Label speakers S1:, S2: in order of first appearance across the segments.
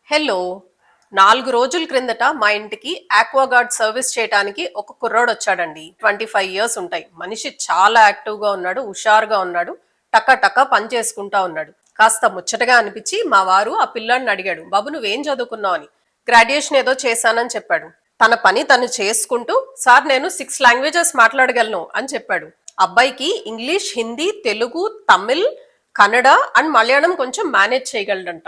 S1: Hello. 4 రోజుల క్రిందట మా ఇంటికి ఆక్వాగార్డ్ సర్వీస్ చేయడానికి ఒక కుర్రోడొచ్చాడండి. 25 ఇయర్స్ ఉంటాయి. మనిషి చాలా యాక్టివ్‌గా ఉన్నాడు, హుషారుగా ఉన్నాడు. టక టక పని చేసుకుంటా ఉన్నాడు. కాస్త ముచ్చటగా అనిపిచ్చి మా వారు ఆ పిల్లాడిని అడిగాడు. బాబు నువ్వేం చదువుకున్నావు అని. గ్రాడ్యుయేషన్ ఏదో చేశానని చెప్పాడు. తన పని తను చేసుకుంటూ సార్ నేను 6 లాంగ్వేజెస్ మాట్లాడగలను అని చెప్పాడు. అబ్బాయికి ఇంగ్లీష్, హిందీ, తెలుగు, తమిళ్, కన్నడ అండ్ మలయాళం కొంచెం మేనేజ్ చేయగలడంట.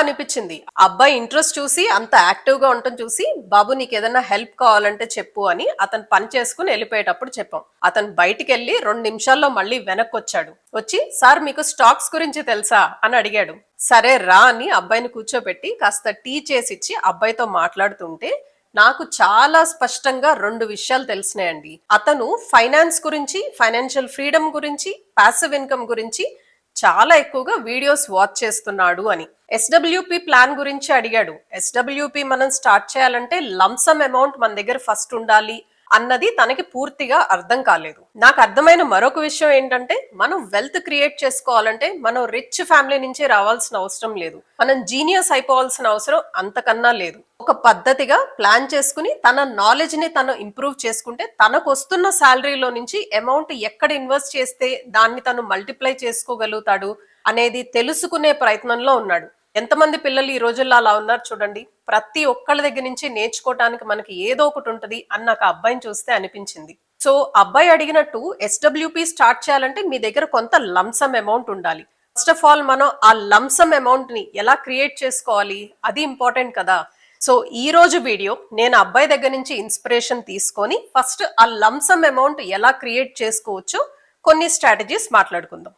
S1: అనిపించింది. అబ్బాయి ఇంట్రెస్ట్ చూసి అంత యాక్టివ్ గా ఉండటం చూసి బాబు నీకు ఏదైనా హెల్ప్ కావాలంటే చెప్పు అని అతను పని చేసుకుని వెళ్ళిపోయేటప్పుడు చెప్పాం. అతను బయటికి వెళ్ళి 2 నిమిషాల్లో మళ్ళీ వెనక్కి వచ్చాడు. వచ్చి సార్ మీకు స్టాక్స్ గురించి తెలుసా అని అడిగాడు. సరే రా అని అబ్బాయిని కూర్చోబెట్టి కాస్త టీ చేసి ఇచ్చి అబ్బాయితో మాట్లాడుతుంటే నాకు చాలా స్పష్టంగా 2 విషయాలు తెలిసినాయండి. అతను ఫైనాన్స్ గురించి, ఫైనాన్షియల్ ఫ్రీడమ్ గురించి, పాసివ్ ఇన్కమ్ గురించి చాలా ఎక్కువగా వీడియోస్ వాచ్ చేస్తున్నాడు అని. ఎస్డబ్ల్యూపి ప్లాన్ గురించి అడిగాడు. ఎస్డబ్ల్యూపి మనం స్టార్ట్ చేయాలంటే లంసమ్ అమౌంట్ మన దగ్గర ఫస్ట్ ఉండాలి అన్నది తనకి పూర్తిగా అర్థం కాలేదు. నాకు అర్థమైన మరొక విషయం ఏంటంటే మనం వెల్త్ క్రియేట్ చేసుకోవాలంటే మనం రిచ్ ఫ్యామిలీ నుంచి రావాల్సిన అవసరం లేదు. మనం జీనియస్ అయిపోవాల్సిన అవసరం అంతకన్నా లేదు. ఒక పద్ధతిగా ప్లాన్ చేసుకుని తన నాలెడ్జ్ ని తను ఇంప్రూవ్ చేసుకుంటే తనకు వస్తున్న శాలరీలో నుంచి అమౌంట్ ఎక్కడ ఇన్వెస్ట్ చేస్తే దాన్ని తను మల్టిప్లై చేసుకోగలుగుతాడు అనేది తెలుసుకునే ప్రయత్నంలో ఉన్నాడు. ఎంతమంది పిల్లలు ఈ రోజుల్లో అలా ఉన్నారు చూడండి. ప్రతి ఒక్కళ్ళ దగ్గర నుంచి నేర్చుకోవటానికి మనకి ఏదో ఒకటి ఉంటది అని నాకు అబ్బాయిని చూస్తే అనిపించింది. సో అబ్బాయి అడిగినట్టు ఎస్డబ్ల్యూపి స్టార్ట్ చేయాలంటే మీ దగ్గర కొంత లంసమ్ అమౌంట్ ఉండాలి. ఫస్ట్ ఆఫ్ ఆల్ మనం ఆ లంసమ్ అమౌంట్ ని ఎలా క్రియేట్ చేసుకోవాలి అది ఇంపార్టెంట్ కదా. సో ఈ రోజు వీడియో నేను అబ్బాయి దగ్గర నుంచి ఇన్స్పిరేషన్ తీసుకొని ఫస్ట్ ఆ లంసమ్ అమౌంట్ ఎలా క్రియేట్ చేసుకోవచ్చో కొన్ని స్ట్రాటజీస్ మాట్లాడుకుందాం.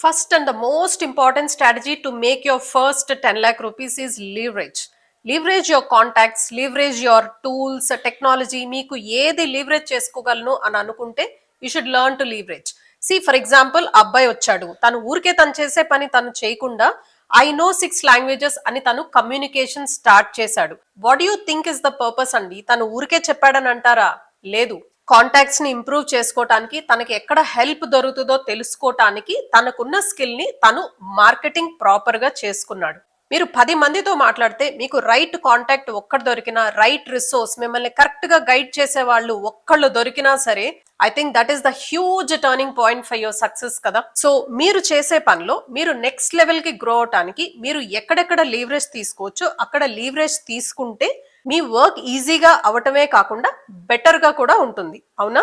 S1: First and the most important strategy to make your first 10 lakh rupees is leverage. Leverage your contacts, leverage your tools, technology. మీకు ఏది leverage చేసుకోగలను అని అనుకుంటే you should learn to leverage. See for example అబ్బాయి వచ్చాడు. తను ఊరికే తను చేసే పని తను చేయకుండా I know 6 languages అని తను కమ్యూనికేషన్ స్టార్ట్ చేశాడు. What do you think is the purpose అండి? తను ఊరికే చెప్పాడని అంటారా? లేదు. కాంటాక్ట్స్ ని ఇంప్రూవ్ చేసుకోవటానికి తనకి ఎక్కడ హెల్ప్ దొరుకుతుందో తెలుసుకోవటానికి తనకున్న స్కిల్ ని తను మార్కెటింగ్ ప్రాపర్ గా చేసుకున్నాడు. మీరు 10 మందితో మాట్లాడితే మీకు రైట్ కాంటాక్ట్ ఒక్కడు దొరికినా, రైట్ రిసోర్స్ మిమ్మల్ని కరెక్ట్ గా గైడ్ చేసే వాళ్ళు ఒక్కళ్ళు దొరికినా సరే I think that is the huge turning point for your success కదా. సో మీరు చేసే పనిలో మీరు నెక్స్ట్ లెవెల్ కి గ్రో అవటానికి మీరు ఎక్కడెక్కడ లీవరేజ్ తీసుకోవచ్చు అక్కడ లీవరేజ్ తీసుకుంటే మీ వర్క్ ఈజీగా అవటమే కాకుండా బెటర్ గా కూడా ఉంటుంది. అవునా?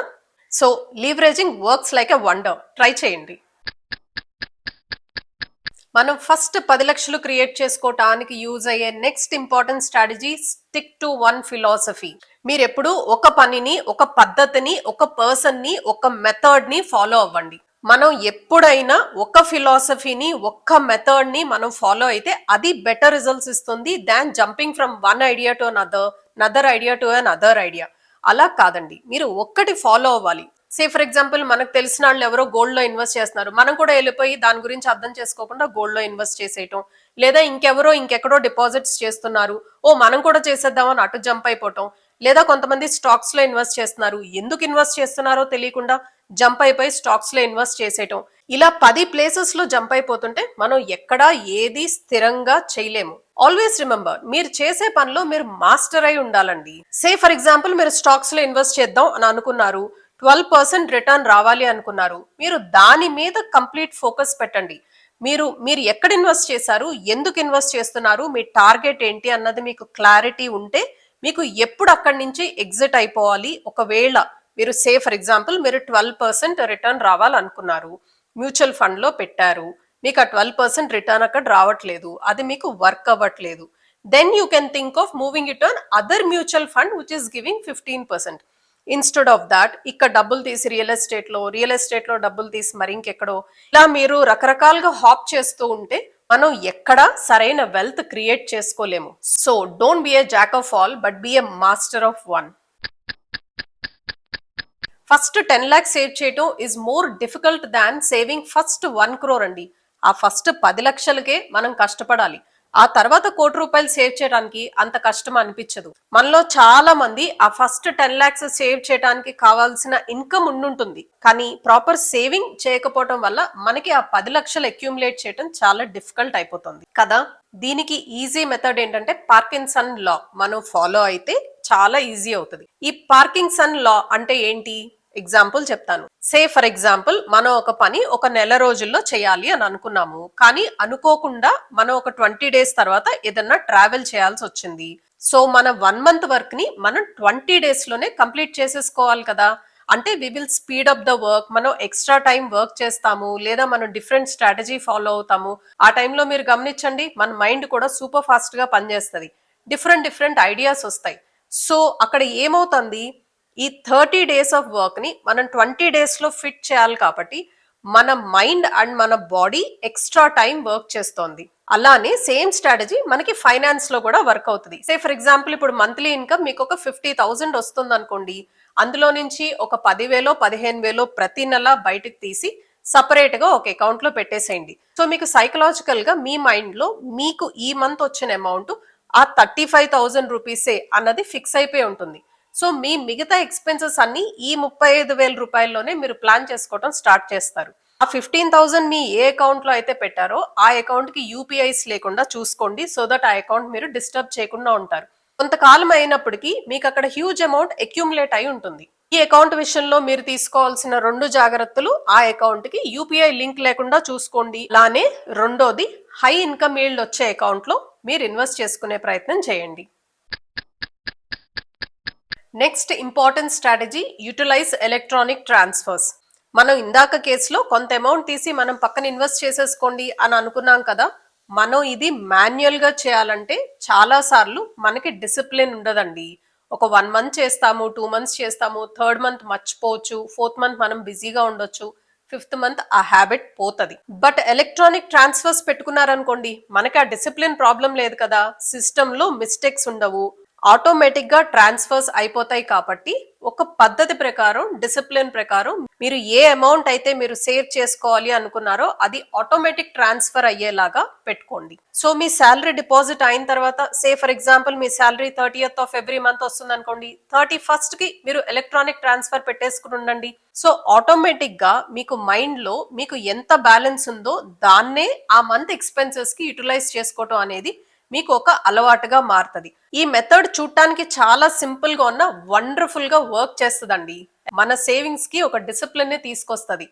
S1: So leveraging works like a wonder. Try చేయండి. మనం ఫస్ట్ 10 లక్షలు క్రియేట్ చేసుకోవటానికి యూజ్ అయ్యే next important strategy stick to one philosophy. మీరు ఎప్పుడు ఒక పనిని, ఒక పద్ధతిని, ఒక పర్సన్ ని, ఒక మెథడ్ ని ఫాలో అవ్వండి. మనం ఎప్పుడైనా ఒక ఫిలాసఫీని, ఒక్క మెథడ్ ని మనం ఫాలో అయితే అది బెటర్ రిజల్ట్స్ ఇస్తుంది than jumping from one idea to another idea to another idea. అలా కాదండి, మీరు ఒక్కటి ఫాలో అవ్వాలి. సే ఫర్ ఎగ్జాంపుల్ మనకు తెలిసిన వాళ్ళు ఎవరో గోల్డ్ లో ఇన్వెస్ట్ చేస్తున్నారు, మనం కూడా వెళ్ళిపోయి దాని గురించి అర్థం చేసుకోకుండా గోల్డ్ లో ఇన్వెస్ట్ చేసేయటం, లేదా ఇంకెవరో ఇంకెక్కడో డిపాజిట్స్ చేస్తున్నారు, ఓ మనం కూడా చేసేద్దామని అటు జంప్ అయిపోవటం, లేదా కొంతమంది స్టాక్స్ లో ఇన్వెస్ట్ చేస్తున్నారు, ఎందుకు ఇన్వెస్ట్ చేస్తున్నారో తెలియకుండా జంప్ అయిపోయి స్టాక్స్ లో ఇన్వెస్ట్ చేసేయటం. ఇలా 10 ప్లేసెస్ లో జంప్ అయిపోతుంటే మనం ఎక్కడా ఏది స్థిరంగా చేయలేము. ఆల్వేస్ రిమెంబర్, మీరు చేసే పనిలో మీరు మాస్టర్ అయి ఉండాలండి. సే ఫర్ ఎగ్జాంపుల్ మీరు స్టాక్స్ లో ఇన్వెస్ట్ చేద్దాం అని అనుకున్నారు, 12% రిటర్న్ రావాలి అనుకున్నారు, మీరు దాని మీద కంప్లీట్ ఫోకస్ పెట్టండి. మీరు ఎక్కడ ఇన్వెస్ట్ చేశారు, ఎందుకు ఇన్వెస్ట్ చేస్తున్నారు, మీ టార్గెట్ ఏంటి అన్నది మీకు క్లారిటీ ఉంటే మీకు ఎప్పుడు అక్కడి నుంచి ఎగ్జిట్ అయిపోవాలి. ఒకవేళ మీరు సే ఫర్ ఎగ్జాంపుల్ మీరు 12% రిటర్న్ రావాలనుకున్నారు, మ్యూచువల్ ఫండ్ లో పెట్టారు, మీకు ఆ 12% రిటర్న్ అక్కడ రావట్లేదు, అది మీకు వర్క్ అవ్వట్లేదు, then you can think of moving it on other mutual fund which is giving 15%. Instead of that ఇక్కడ డబ్బులు తీసి రియల్ ఎస్టేట్ లో డబ్బులు తీసి మరి ఇంకెక్కడో ఇలా మీరు రకరకాలుగా హాప్ చేస్తూ ఉంటే మనం ఎక్కడ సరైన వెల్త్ క్రియేట్ చేసుకోలేము. So don't be a jack of all but be a master of one. First 10 lakhs save చేయటం is more difficult than saving first 1 crore అండి. ఆ ఫస్ట్ 10 లక్షలకే మనం కష్టపడాలి. ఆ తర్వాత ₹1,00,00,000 సేవ్ చేయడానికి అంత కష్టం అనిపించదు. మనలో చాలా మంది ఆ ఫస్ట్ 10 లాక్స్ సేవ్ చేయడానికి కావాల్సిన ఇన్కమ్ ఉండుంటుంది. కానీ ప్రాపర్ సేవింగ్ చేయకపోవడం వల్ల మనకి ఆ 10 లక్షలు అక్యుములేట్ చేయడం చాలా డిఫికల్ట్ అయిపోతుంది కదా. దీనికి ఈజీ మెథడ్ ఏంటంటే పార్కిన్సన్ లా మనం ఫాలో అయితే చాలా ఈజీ అవుతుంది. ఈ పార్కిన్సన్ లా అంటే ఏంటి? ఎగ్జాంపుల్ చెప్తాను. సే ఫర్ ఎగ్జాంపుల్ మనం ఒక పని ఒక నెల రోజుల్లో చేయాలి అని అనుకున్నాము. కానీ అనుకోకుండా మనం ఒక 20 డేస్ తర్వాత ఏదన్నా ట్రావెల్ చేయాల్సి వచ్చింది. సో మన 1 మంత్ వర్క్ ని మనం 20 డేస్ లోనే కంప్లీట్ చేసేసుకోవాలి కదా. అంటే we will speed up the work. మనం ఎక్స్ట్రా టైం వర్క్ చేస్తాము, లేదా మనం డిఫరెంట్ స్ట్రాటజీ ఫాలో అవుతాము. ఆ టైంలో మీరు గమనించండి, మన మైండ్ కూడా సూపర్ ఫాస్ట్ గా పనిచేస్తుంది. డిఫరెంట్ డిఫరెంట్ ఐడియాస్ వస్తాయి. సో అక్కడ ఏమవుతుంది, ఈ 30 డేస్ ఆఫ్ వర్క్ ని మనం 20 డేస్ లో ఫిట్ చేయాలి కాబట్టి మన మైండ్ అండ్ మన బాడీ ఎక్స్ట్రా టైం వర్క్ చేస్తోంది. అలానే సేమ్ స్ట్రాటజీ మనకి ఫైనాన్స్ లో కూడా వర్క్ అవుతుంది. సే ఫర్ ఎగ్జాంపుల్ ఇప్పుడు మంత్లీ ఇన్కమ్ మీకు ఒక 50,000 వస్తుంది అనుకోండి. అందులో నుంచి ఒక 10,000 15,000 ప్రతి నెల బయటకు తీసి సపరేట్ గా ఒక అకౌంట్ లో పెట్టేసేయండి. సో మీకు సైకలాజికల్ గా మీ మైండ్ లో మీకు ఈ మంత్ వచ్చిన అమౌంట్ ఆ 35,000 రూపీసే అన్నది ఫిక్స్ అయిపోయి ఉంటుంది. సో మీ మిగతా ఎక్స్పెన్సెస్ అన్ని ఈ 35,000 రూపాయల్లోనే మీరు ప్లాన్ చేసుకోవడం స్టార్ట్ చేస్తారు. ఆ 15,000 మీ ఏ అకౌంట్ లో అయితే పెట్టారో ఆ అకౌంట్ కి యూపీఐస్ లేకుండా చూసుకోండి. సో దట్ ఆ అకౌంట్ మీరు డిస్టర్బ్ చేయకుండా ఉంటారు. కొంతకాలం అయినప్పటికీ మీకు అక్కడ హ్యూజ్ అమౌంట్ అక్యుములేట్ అయి ఉంటుంది. ఈ అకౌంట్ విషయంలో మీరు తీసుకోవాల్సిన 2 జాగ్రత్తలు, ఆ అకౌంట్ కి యూపీఐ లింక్ లేకుండా చూసుకోండి. అలానే రెండోది, హై ఇన్కమ్ ఈల్డ్ వచ్చే అకౌంట్ లో మీరు ఇన్వెస్ట్ చేసుకునే ప్రయత్నం చేయండి. Next important strategy, utilize electronic transfers. మనం ఇందాక కేసులో కొంత అమౌంట్ తీసి మనం పక్కన ఇన్వెస్ట్ చేసేసుకోండి అని అనుకున్నాం కదా. మనం ఇది మాన్యువల్ గా చేయాలంటే చాలా సార్లు మనకి డిసిప్లిన్ ఉండదండి. ఒక 1 మంత్ చేస్తాము, 2 మంత్స్ చేస్తాము, థర్డ్ మంత్ మర్చిపోవచ్చు, ఫోర్త్ మంత్ మనం బిజీగా ఉండొచ్చు, ఫిఫ్త్ మంత్ ఆ హ్యాబిట్ పోతది. బట్ ఎలక్ట్రానిక్ ట్రాన్స్ఫర్స్ పెట్టుకున్నారనుకోండి, మనకి ఆ డిసిప్లిన్ ప్రాబ్లం లేదు కదా, సిస్టమ్ లో మిస్టేక్స్ ఉండవు, ఆటోమేటిక్ గా ట్రాన్స్ఫర్స్ అయిపోతాయి. కాబట్టి ఒక పద్ధతి ప్రకారం, డిసిప్లిన్ ప్రకారం మీరు ఏ అమౌంట్ అయితే మీరు సేవ్ చేసుకోవాలి అనుకున్నారో అది ఆటోమేటిక్ ట్రాన్స్ఫర్ అయ్యేలాగా పెట్టుకోండి. సో మీ శాలరీ డిపాజిట్ అయిన తర్వాత, say for example me salary 30th of every month వస్తుంది అనుకోండి, 31st కి మీరు ఎలక్ట్రానిక్ ట్రాన్స్ఫర్ పెట్టేసుకుని ఉండండి. సో ఆటోమేటిక్ గా మీకు మైండ్ లో మీకు ఎంత బ్యాలెన్స్ ఉందో దాన్నే ఆ మంత్ ఎక్స్పెన్సెస్ కి యూటిలైజ్ చేసుకోవటం అనేది మీకు ఒక అలవాటుగా మారుతుంది. ఈ మెథడ్ చూడటానికి చాలా సింపుల్ గా ఉన్న వండర్ఫుల్ గా వర్క్ చేస్తుందండి. మన సేవింగ్స్ కి ఒక డిసిప్లిన్ ని తీసుకొస్తుంది.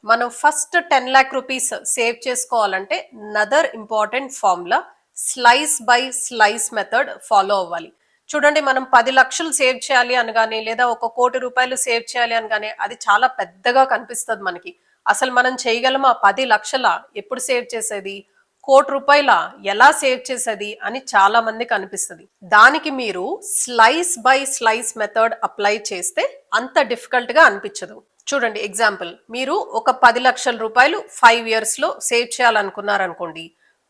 S1: మనం ఫస్ట్ 10 లాక్ రూపీస్ సేవ్ చేసుకోవాలంటే another important formula, slice by slice method follow అవ్వాలి. చూడండి, మనం 10 లక్షలు సేవ్ చేయాలి అనగానే, లేదా ఒక ₹1,00,00,000 సేవ్ చేయాలి అనగానే అది చాలా పెద్దగా కనిపిస్తుంది మనకి. అసలు మనం చేయగలమా? 10 లక్షల ఎప్పుడు సేవ్ చేసేది? ₹1,00,00,000 ఎలా సేవ్ చేసేది అని చాలా మందికి అనిపిస్తుంది. దానికి మీరు slice by slice method apply చేస్తే అంత డిఫికల్ట్ గా అనిపించదు. చూడండి, ఎగ్జాంపుల్, మీరు ఒక 10 లక్షల రూపాయలు 5 ఇయర్స్ లో సేవ్ చేయాలనుకున్నారనుకోండి.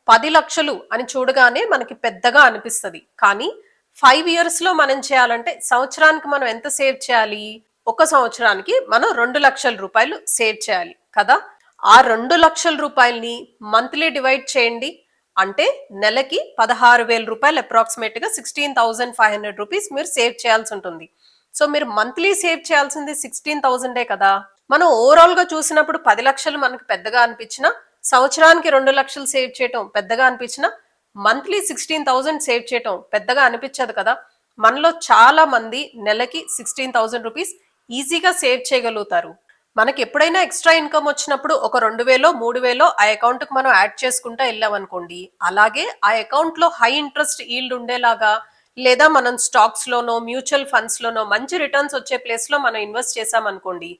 S1: 10 లక్షలు అని చూడగానే మనకి పెద్దగా అనిపిస్తుంది. కానీ 5 ఇయర్స్ లో మనం చేయాలంటే సంవత్సరానికి మనం ఎంత సేవ్ చేయాలి? ఒక సంవత్సరానికి మనం 2 లక్షల రూపాయలు సేవ్ చేయాలి కదా. ఆ 2 లక్షల రూపాయలని మంత్లీ డివైడ్ చేయండి. అంటే నెలకి 16,000 రూపాయలు, అప్రాక్సిమేట్ గా 16,500 రూపీస్ మీరు సేవ్ చేయాల్సి ఉంటుంది. సో మీరు మంత్లీ సేవ్ చేయాల్సింది 16,000 కదా. మనం ఓవరాల్ గా చూసినప్పుడు 10 లక్షలు మనకు పెద్దగా అనిపించినా, సంవత్సరానికి 2 లక్షలు సేవ్ చేయటం పెద్దగా అనిపించినా, మంత్లీ 16,000 సేవ్ చేయటం పెద్దగా అనిపించదు కదా. మనలో చాలా మంది నెలకి 16,000 రూపీస్ ఈజీగా సేవ్ చేయగలుగుతారు. మనకి ఎప్పుడైనా ఎక్స్ట్రా ఇన్కమ్ వచ్చినప్పుడు ఒక 2,000 3,000 ఆ అకౌంట్ కి మనం యాడ్ చేసుకుంటా వెళ్ళాం అనుకోండి. అలాగే ఆ అకౌంట్ లో హై ఇంట్రెస్ట్ ఈల్డ్ ఉండేలాగా, లేదా మనం స్టాక్స్ లోనో మ్యూచువల్ ఫండ్స్ లోనో మంచి రిటర్న్స్ వచ్చే ప్లేస్ లో మనం ఇన్వెస్ట్ చేసాం అనుకోండి.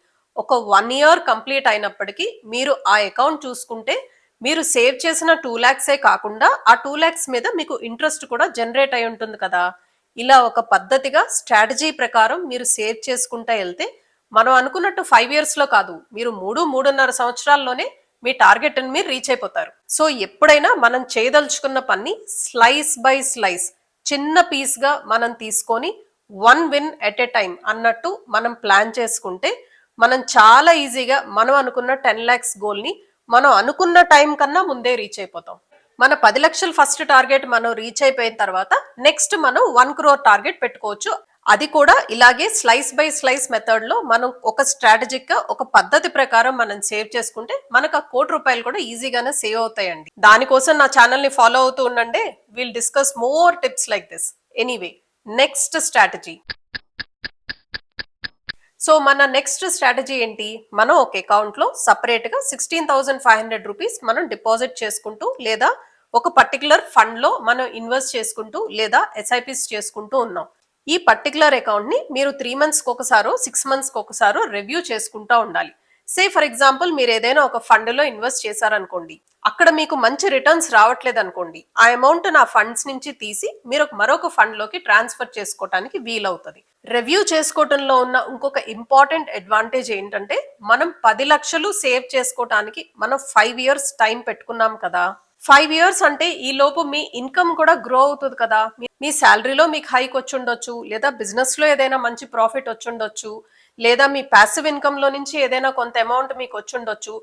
S1: ఒక 1 ఇయర్ కంప్లీట్ అయినప్పటికీ మీరు ఆ అకౌంట్ చూసుకుంటే మీరు సేవ్ చేసిన 2 lakhs కాకుండా ఆ 2 lakhs మీద మీకు ఇంట్రెస్ట్ కూడా జనరేట్ అయి ఉంటుంది కదా. ఇలా ఒక పద్ధతిగా స్ట్రాటజీ ప్రకారం మీరు సేవ్ చేసుకుంటా వెళ్తే మనం అనుకున్నట్టు 5 ఇయర్స్ లో కాదు, మీరు 3 సంవత్సరాల్లోనే మీ టార్గెట్ ని మీరు రీచ్ అయిపోతారు. సో ఎప్పుడైనా మనం చేయదలుచుకున్న పని స్లైస్ బై స్లైస్, చిన్న పీస్ గా మనం తీసుకొని 1 విన్ ఎట్ ఎ టైం అన్నట్టు మనం ప్లాన్ చేసుకుంటే మనం చాలా ఈజీగా మనం అనుకున్న 10 lakhs గోల్ ని మనం అనుకున్న టైం కన్నా ముందే రీచ్ అయిపోతాం. మన 10 లక్షలు ఫస్ట్ టార్గెట్ మనం రీచ్ అయిపోయిన తర్వాత నెక్స్ట్ మనం 1 crore టార్గెట్ పెట్టుకోవచ్చు. అది కూడా ఇలాగే స్లైస్ బై స్లైస్ మెథడ్ లో మనం ఒక స్ట్రాటజిక్ గా ఒక పద్ధతి ప్రకారం మనం సేవ్ చేసుకుంటే మనకు ఆ ₹1,00,00,000 కూడా ఈజీగానే సేవ్ అవుతాయండి. దానికోసం నా ఛానల్ ని ఫాలో అవుతూ ఉండండి. Will discuss more tips like this. Anyway, next strategy. So మన నెక్స్ట్ స్ట్రాటజీ ఏంటి? మనం ఒక అకౌంట్ లో సపరేట్ గా 16,500 రూపీస్ మనం డిపాజిట్ చేసుకుంటూ లేదా ఒక పర్టికులర్ ఫండ్ లో మనం ఇన్వెస్ట్ చేసుకుంటూ లేదా ఎస్ఐపిస్ చేసుకుంటూ ఉన్నాం. ఈ పర్టికులర్ అకౌంట్ ని మీరు 3 మంత్స్ కి ఒకసారో 6 మంత్స్ కి ఒకసారో రివ్యూ చేసుకుంటూ ఉండాలి. సే ఫర్ ఎగ్జాంపుల్ మీరు ఏదైనా ఒక ఫండ్ లో ఇన్వెస్ట్ చేశారనుకోండి, అక్కడ మీకు మంచి రిటర్న్స్ రావట్లేదు అనుకోండి, ఆ అమౌంట్ నా ఫండ్స్ నుంచి తీసి మీరు మరొక ఫండ్ లోకి ట్రాన్స్ఫర్ చేసుకోవడానికి వీలవుతుంది. రివ్యూ చేసుకోవటంలో ఉన్న ఇంకొక ఇంపార్టెంట్ అడ్వాంటేజ్ ఏంటంటే, మనం 10 లక్షలు సేవ్ చేసుకోవటానికి మనం 5 ఇయర్స్ టైం పెట్టుకున్నాం కదా. 5 ఇయర్స్ అంటే ఈ లోపు మీ ఇన్కమ్ కూడా గ్రో అవుతుంది కదా. మీ శాలరీలో మీకు హైక్ వచ్చి ఉండొచ్చు, లేదా బిజినెస్ లో ఏదైనా మంచి ప్రాఫిట్ వచ్చి ఉండొచ్చు, లేదా మీ ప్యాసివ్ ఇన్కమ్ లో నుంచి ఏదైనా కొంత అమౌంట్ మీకు వచ్చి ఉండొచ్చు.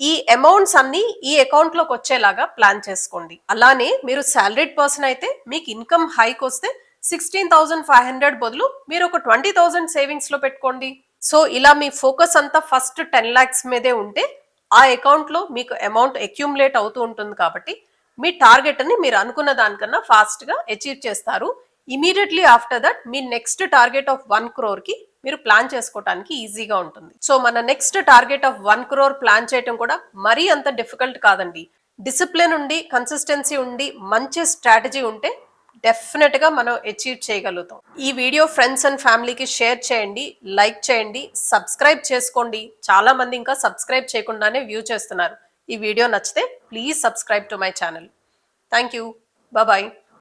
S1: ఈ అమౌంట్స్ అన్ని ఈ అకౌంట్ లోకి వచ్చేలాగా ప్లాన్ చేసుకోండి. అలానే మీరు సాలరీడ్ పర్సన్ అయితే మీకు ఇన్కమ్ హైక్ వస్తే 16,500 బదులు మీరు ఒక 20,000 సేవింగ్స్ లో పెట్టుకోండి. సో ఇలా మీ ఫోకస్ అంతా ఫస్ట్ 10 lakhs మీదే ఉంటే ఆ అకౌంట్ లో మీకు అమౌంట్ అక్యూములేట్ అవుతూ ఉంటుంది కాబట్టి మీ టార్గెట్ ని మీరు అనుకున్న దానికన్నా ఫాస్ట్ గా అచీవ్ చేస్తారు. Immediately after that me next target of 1 crore కి మీరు ప్లాన్ చేసుకోవడానికి ఈజీగా ఉంటుంది. సో మన next target of 1 crore plan చేయడం కూడా మరీ అంత డిఫికల్ట్ కాదండి. డిసిప్లిన్ ఉండి కన్సిస్టెన్సీ ఉండి మంచి స్ట్రాటజీ ఉంటే డెఫినెట్ గా మనం అచీవ్ చేయగలుగుతాం. ఈ వీడియో ఫ్రెండ్స్ అండ్ ఫ్యామిలీకి షేర్ చేయండి, లైక్ చేయండి, సబ్స్క్రైబ్ చేసుకోండి. చాలా మంది ఇంకా సబ్స్క్రైబ్ చేయకుండానే వ్యూ చేస్తున్నారు. ఈ వీడియో నచ్చితే please subscribe to my channel. Thank you. Bye.